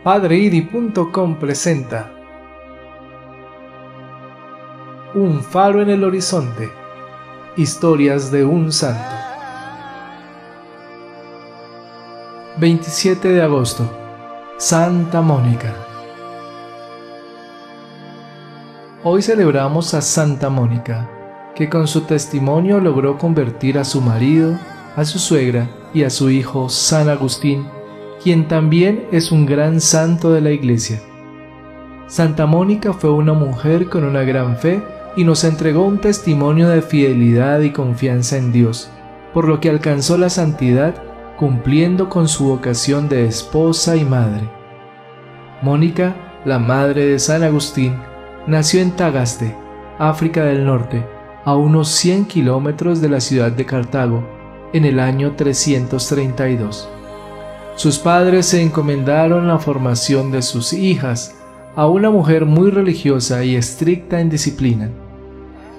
PadreIri.com presenta Un faro en el horizonte. Historias de un santo. 27 de agosto. Santa Mónica. Hoy celebramos a Santa Mónica, que con su testimonio logró convertir a su marido, a su suegra y a su hijo San Agustín, quien también es un gran santo de la Iglesia. Santa Mónica fue una mujer con una gran fe y nos entregó un testimonio de fidelidad y confianza en Dios, por lo que alcanzó la santidad cumpliendo con su vocación de esposa y madre. Mónica, la madre de San Agustín, nació en Tagaste, África del Norte, a unos 100 kilómetros de la ciudad de Cartago, en el año 332. Sus padres se encomendaron la formación de sus hijas a una mujer muy religiosa y estricta en disciplina.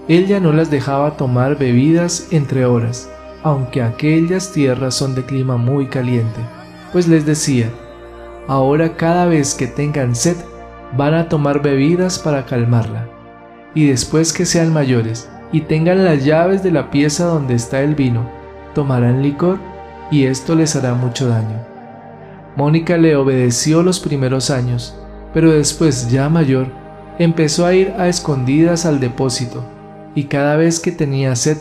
Ella no las dejaba tomar bebidas entre horas, aunque aquellas tierras son de clima muy caliente, pues les decía: ahora cada vez que tengan sed, van a tomar bebidas para calmarla, y después que sean mayores y tengan las llaves de la pieza donde está el vino, tomarán licor, y esto les hará mucho daño. Mónica le obedeció los primeros años, pero después, ya mayor, empezó a ir a escondidas al depósito, y cada vez que tenía sed,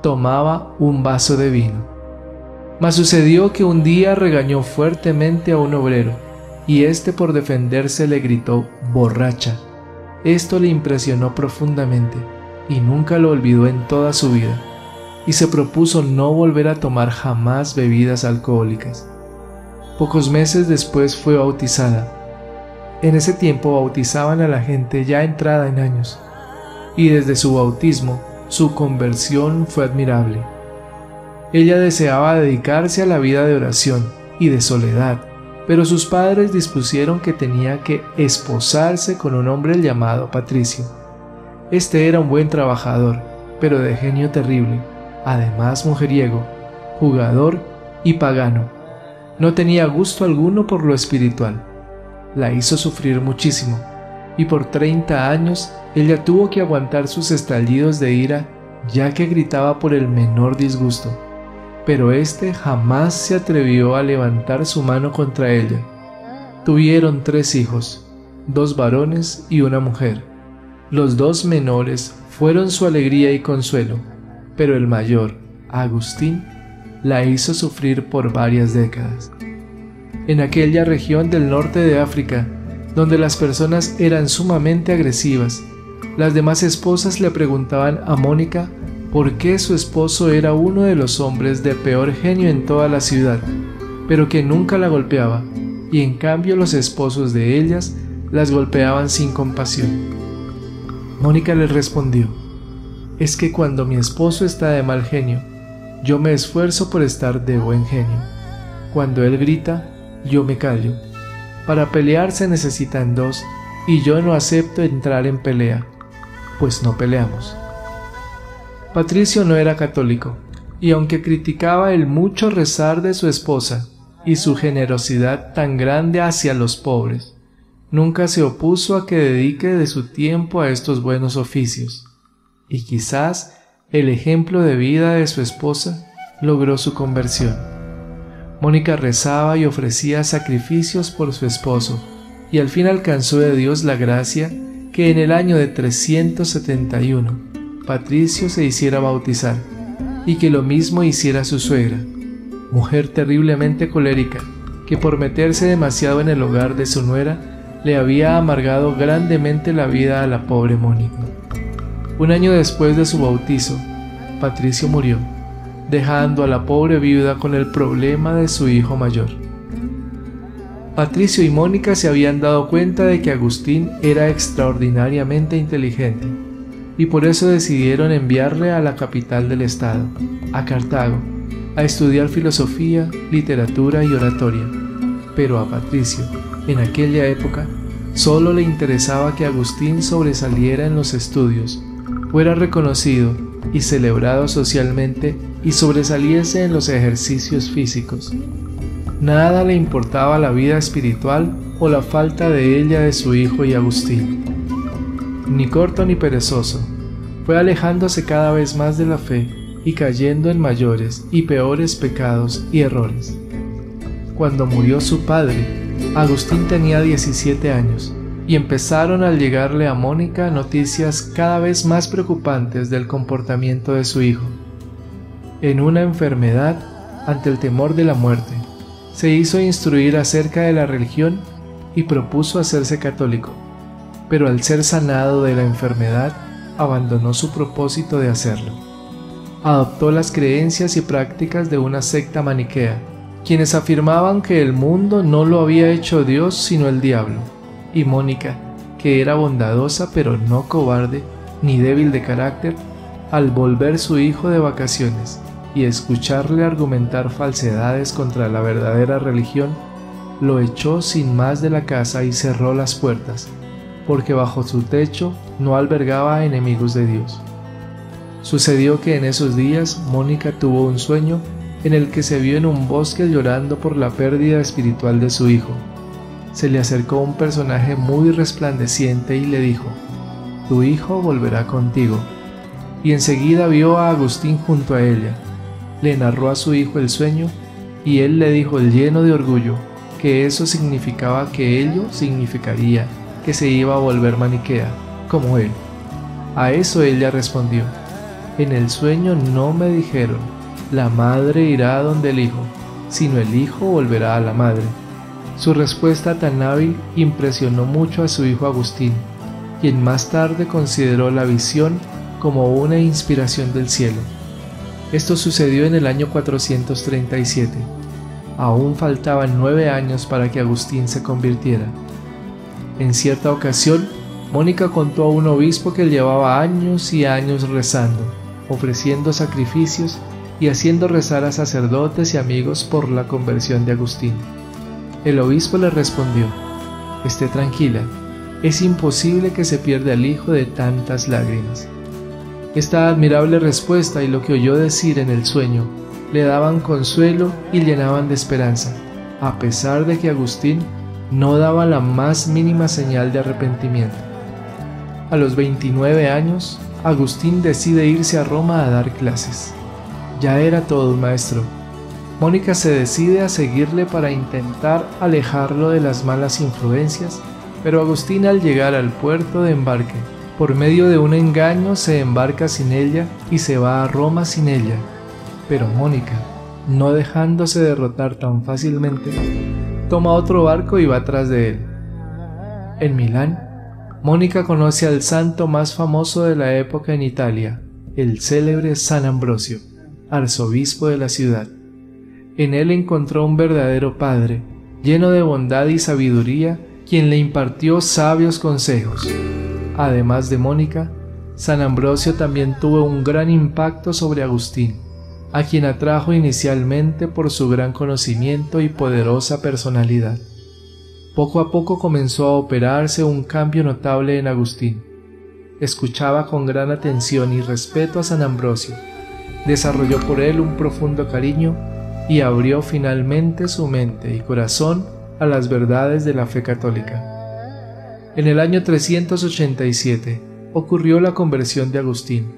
tomaba un vaso de vino. Mas sucedió que un día regañó fuertemente a un obrero, y éste por defenderse le gritó borracha. Esto le impresionó profundamente, y nunca lo olvidó en toda su vida, y se propuso no volver a tomar jamás bebidas alcohólicas. Pocos meses después fue bautizada. En ese tiempo bautizaban a la gente ya entrada en años, y desde su bautismo, su conversión fue admirable. Ella deseaba dedicarse a la vida de oración y de soledad, pero sus padres dispusieron que tenía que esposarse con un hombre llamado Patricio. Este era un buen trabajador, pero de genio terrible, además mujeriego, jugador y pagano. No tenía gusto alguno por lo espiritual. La hizo sufrir muchísimo, y por 30 años ella tuvo que aguantar sus estallidos de ira, ya que gritaba por el menor disgusto. Pero éste jamás se atrevió a levantar su mano contra ella. Tuvieron 3 hijos, 2 varones y una mujer. Los 2 menores fueron su alegría y consuelo, pero el mayor, Agustín, la hizo sufrir por varias décadas. En aquella región del norte de África, donde las personas eran sumamente agresivas, las demás esposas le preguntaban a Mónica por qué su esposo era uno de los hombres de peor genio en toda la ciudad, pero que nunca la golpeaba, y en cambio los esposos de ellas las golpeaban sin compasión. Mónica les respondió: es que cuando mi esposo está de mal genio, yo me esfuerzo por estar de buen genio. Cuando él grita, yo me callo. Para pelear se necesitan 2, y yo no acepto entrar en pelea, pues no peleamos. Patricio no era católico, y aunque criticaba el mucho rezar de su esposa y su generosidad tan grande hacia los pobres, nunca se opuso a que dedique de su tiempo a estos buenos oficios, y quizás el ejemplo de vida de su esposa logró su conversión. Mónica rezaba y ofrecía sacrificios por su esposo, y al fin alcanzó de Dios la gracia que en el año de 371 Patricio se hiciera bautizar, y que lo mismo hiciera su suegra, mujer terriblemente colérica, que por meterse demasiado en el hogar de su nuera le había amargado grandemente la vida a la pobre Mónica. Un año después de su bautizo, Patricio murió, dejando a la pobre viuda con el problema de su hijo mayor. Patricio y Mónica se habían dado cuenta de que Agustín era extraordinariamente inteligente, y por eso decidieron enviarle a la capital del estado, a Cartago, a estudiar filosofía, literatura y oratoria. Pero a Patricio, en aquella época, solo le interesaba que Agustín sobresaliera en los estudios, fuera reconocido y celebrado socialmente y sobresaliese en los ejercicios físicos. Nada le importaba la vida espiritual o la falta de ella de su hijo y Agustín. Ni corto ni perezoso, fue alejándose cada vez más de la fe y cayendo en mayores y peores pecados y errores. Cuando murió su padre, Agustín tenía 17 años y empezaron a llegarle a Mónica noticias cada vez más preocupantes del comportamiento de su hijo. En una enfermedad, ante el temor de la muerte, se hizo instruir acerca de la religión y propuso hacerse católico, pero al ser sanado de la enfermedad, abandonó su propósito de hacerlo. Adoptó las creencias y prácticas de una secta maniquea, quienes afirmaban que el mundo no lo había hecho Dios sino el diablo, y Mónica, que era bondadosa pero no cobarde ni débil de carácter, al volver su hijo de vacaciones y escucharle argumentar falsedades contra la verdadera religión, lo echó sin más de la casa y cerró las puertas, porque bajo su techo no albergaba enemigos de Dios. Sucedió que en esos días Mónica tuvo un sueño en el que se vio en un bosque llorando por la pérdida espiritual de su hijo. Se le acercó un personaje muy resplandeciente y le dijo: «Tu hijo volverá contigo». Y enseguida vio a Agustín junto a ella. Le narró a su hijo el sueño y él le dijo, lleno de orgullo, que eso significaba que ello significaría que se iba a volver maniquea, como él. A eso ella respondió: «En el sueño no me dijeron, la madre irá donde el hijo, sino el hijo volverá a la madre». Su respuesta tan hábil impresionó mucho a su hijo Agustín, quien más tarde consideró la visión como una inspiración del cielo. Esto sucedió en el año 437. Aún faltaban 9 años para que Agustín se convirtiera. En cierta ocasión, Mónica contó a un obispo que llevaba años y años rezando, ofreciendo sacrificios y haciendo rezar a sacerdotes y amigos por la conversión de Agustín. El obispo le respondió: «Esté tranquila, es imposible que se pierda el hijo de tantas lágrimas». Esta admirable respuesta y lo que oyó decir en el sueño le daban consuelo y llenaban de esperanza, a pesar de que Agustín no daba la más mínima señal de arrepentimiento. A los 29 años, Agustín decide irse a Roma a dar clases. Ya era todo un maestro. Mónica se decide a seguirle para intentar alejarlo de las malas influencias, pero Agustín, al llegar al puerto de embarque, por medio de un engaño se embarca sin ella y se va a Roma sin ella. Pero Mónica, no dejándose derrotar tan fácilmente, toma otro barco y va tras de él. En Milán, Mónica conoce al santo más famoso de la época en Italia, el célebre San Ambrosio, arzobispo de la ciudad. En él encontró un verdadero padre, lleno de bondad y sabiduría, quien le impartió sabios consejos. Además de Mónica, San Ambrosio también tuvo un gran impacto sobre Agustín, a quien atrajo inicialmente por su gran conocimiento y poderosa personalidad. Poco a poco comenzó a operarse un cambio notable en Agustín. Escuchaba con gran atención y respeto a San Ambrosio, desarrolló por él un profundo cariño y abrió finalmente su mente y corazón a las verdades de la fe católica. En el año 387 ocurrió la conversión de Agustín.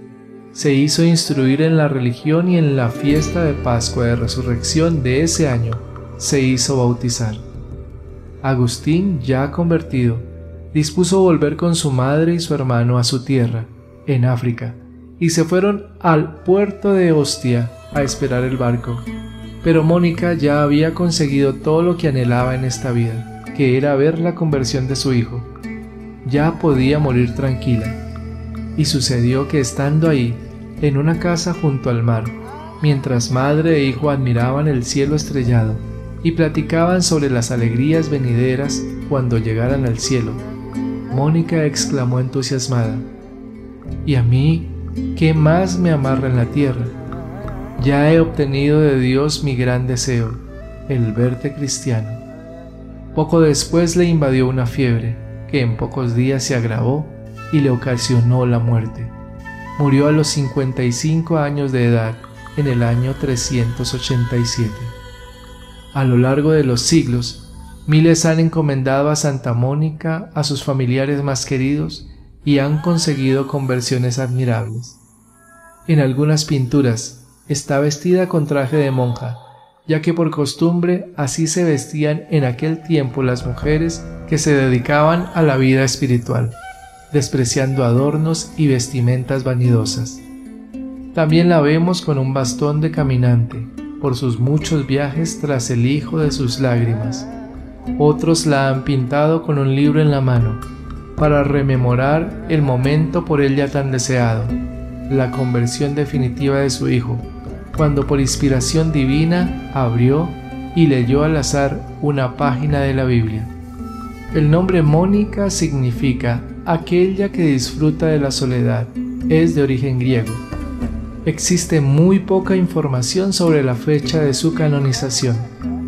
Se hizo instruir en la religión y en la fiesta de Pascua de Resurrección de ese año se hizo bautizar. Agustín, ya convertido, dispuso volver con su madre y su hermano a su tierra, en África, y se fueron al puerto de Ostia a esperar el barco. Pero Mónica ya había conseguido todo lo que anhelaba en esta vida, que era ver la conversión de su hijo. Ya podía morir tranquila. Y sucedió que estando ahí, en una casa junto al mar, mientras madre e hijo admiraban el cielo estrellado y platicaban sobre las alegrías venideras cuando llegaran al cielo, Mónica exclamó entusiasmada: «¿Y a mí qué más me amarra en la tierra? Ya he obtenido de Dios mi gran deseo, el verte cristiano». Poco después le invadió una fiebre, que en pocos días se agravó y le ocasionó la muerte. Murió a los 55 años de edad, en el año 387. A lo largo de los siglos, miles han encomendado a Santa Mónica a sus familiares más queridos y han conseguido conversiones admirables. En algunas pinturas está vestida con traje de monja, ya que por costumbre así se vestían en aquel tiempo las mujeres que se dedicaban a la vida espiritual, despreciando adornos y vestimentas vanidosas. También la vemos con un bastón de caminante, por sus muchos viajes tras el hijo de sus lágrimas. Otros la han pintado con un libro en la mano, para rememorar el momento por ella tan deseado, la conversión definitiva de su hijo, cuando por inspiración divina abrió y leyó al azar una página de la Biblia. El nombre Mónica significa aquella que disfruta de la soledad, es de origen griego. Existe muy poca información sobre la fecha de su canonización.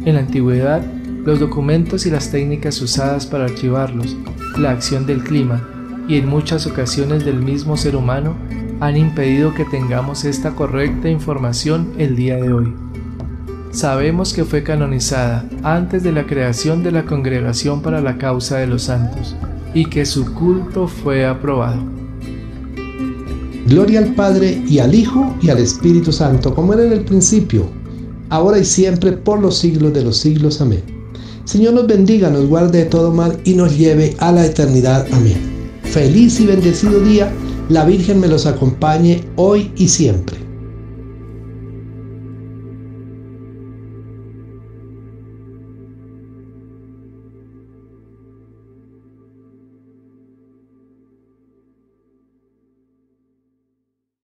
En la antigüedad, los documentos y las técnicas usadas para archivarlos, la acción del clima y en muchas ocasiones del mismo ser humano han impedido que tengamos esta correcta información el día de hoy. Sabemos que fue canonizada antes de la creación de la Congregación para la Causa de los Santos y que su culto fue aprobado. Gloria al Padre, y al Hijo, y al Espíritu Santo, como era en el principio, ahora y siempre, por los siglos de los siglos. Amén. Señor nos bendiga, nos guarde de todo mal y nos lleve a la eternidad. Amén. Feliz y bendecido día. La Virgen me los acompañe hoy y siempre.